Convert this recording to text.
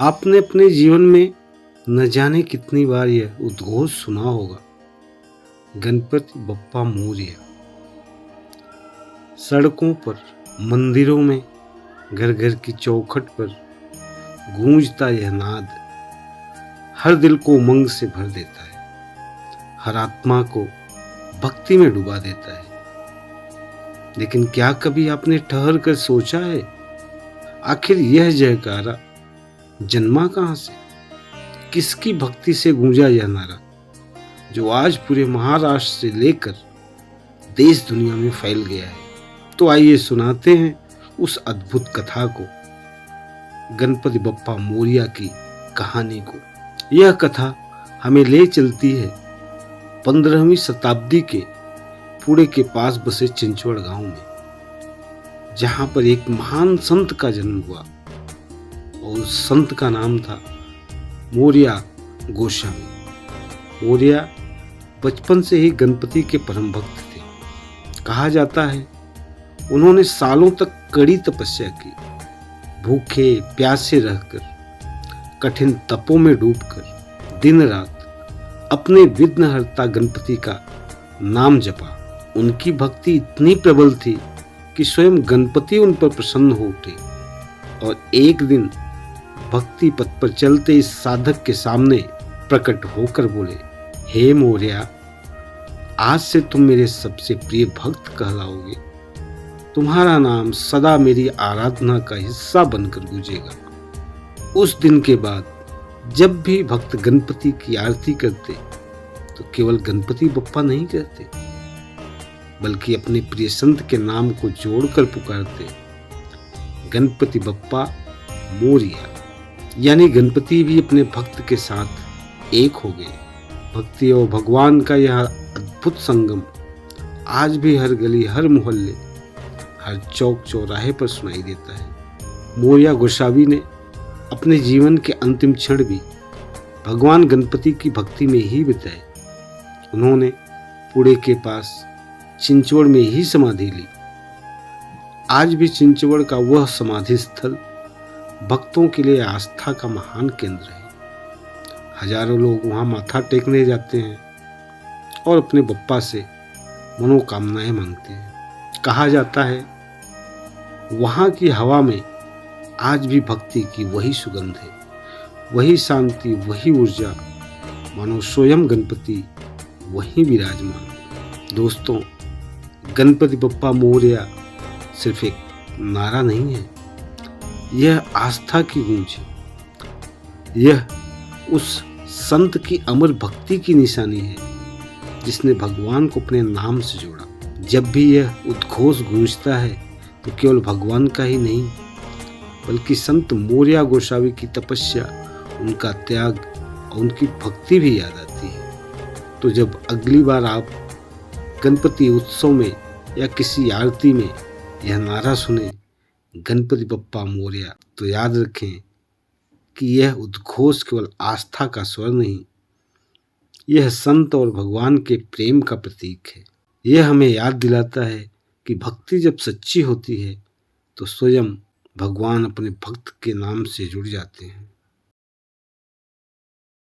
आपने अपने जीवन में न जाने कितनी बार यह उद्घोष सुना होगा, गणपति बप्पा मोरया। सड़कों पर, मंदिरों में, घर घर की चौखट पर गूंजता यह नाद हर दिल को उमंग से भर देता है, हर आत्मा को भक्ति में डुबा देता है। लेकिन क्या कभी आपने ठहर कर सोचा है, आखिर यह जयकारा जन्मा कहां से? किसकी भक्ति से गूंजा यह नारा, जो आज पूरे महाराष्ट्र से लेकर देश दुनिया में फैल गया है? तो आइए सुनाते हैं उस अद्भुत कथा को, गणपति बप्पा मोरया की कहानी को। यह कथा हमें ले चलती है 15वीं शताब्दी के पुणे के पास बसे चिंचवड़ गांव में, जहां पर एक महान संत का जन्म हुआ और उस संत का नाम था मोरया गोस्वामी। मोरया बचपन से ही गणपति के परम भक्त थे। कहा जाता है उन्होंने सालों तक कड़ी तपस्या की, भूखे प्यासे रहकर, कठिन तपों में डूबकर दिन रात अपने विघ्नहर्ता गणपति का नाम जपा। उनकी भक्ति इतनी प्रबल थी कि स्वयं गणपति उन पर प्रसन्न हो उठे और एक दिन भक्ति पथ पर चलते इस साधक के सामने प्रकट होकर बोले, हे मोरया, आज से तुम मेरे सबसे प्रिय भक्त कहलाओगे। तुम्हारा नाम सदा मेरी आराधना का हिस्सा बनकर गूंजेगा। उस दिन के बाद जब भी भक्त गणपति की आरती करते तो केवल गणपति बप्पा नहीं कहते, बल्कि अपने प्रिय संत के नाम को जोड़कर पुकारते, गणपति बप्पा मोरया। यानी गणपति भी अपने भक्त के साथ एक हो गए। भक्ति और भगवान का यह अद्भुत संगम आज भी हर गली, हर मोहल्ले, हर चौक चौराहे पर सुनाई देता है। मोरया गोस्वामी ने अपने जीवन के अंतिम क्षण भी भगवान गणपति की भक्ति में ही बिताए। उन्होंने पुणे के पास चिंचवड़ में ही समाधि ली। आज भी चिंचवड़ का वह समाधि स्थल भक्तों के लिए आस्था का महान केंद्र है। हजारों लोग वहां माथा टेकने जाते हैं और अपने बप्पा से मनोकामनाएं मांगते हैं। कहा जाता है वहां की हवा में आज भी भक्ति की वही सुगंध है, वही शांति, वही ऊर्जा, मानो स्वयं गणपति वहीं विराजमान है। दोस्तों, गणपति बप्पा मोरया सिर्फ एक नारा नहीं है, यह आस्था की गूंज है। यह उस संत की अमर भक्ति की निशानी है जिसने भगवान को अपने नाम से जोड़ा। जब भी यह उद्घोष गूंजता है तो केवल भगवान का ही नहीं, बल्कि संत मोरया गोस्वामी की तपस्या, उनका त्याग और उनकी भक्ति भी याद आती है। तो जब अगली बार आप गणपति उत्सव में या किसी आरती में यह नारा सुने, गणपति बप्पा मोरया, तो याद रखें कि यह उद्घोष केवल आस्था का स्वर नहीं, यह संत और भगवान के प्रेम का प्रतीक है। यह हमें याद दिलाता है कि भक्ति जब सच्ची होती है तो स्वयं भगवान अपने भक्त के नाम से जुड़ जाते हैं।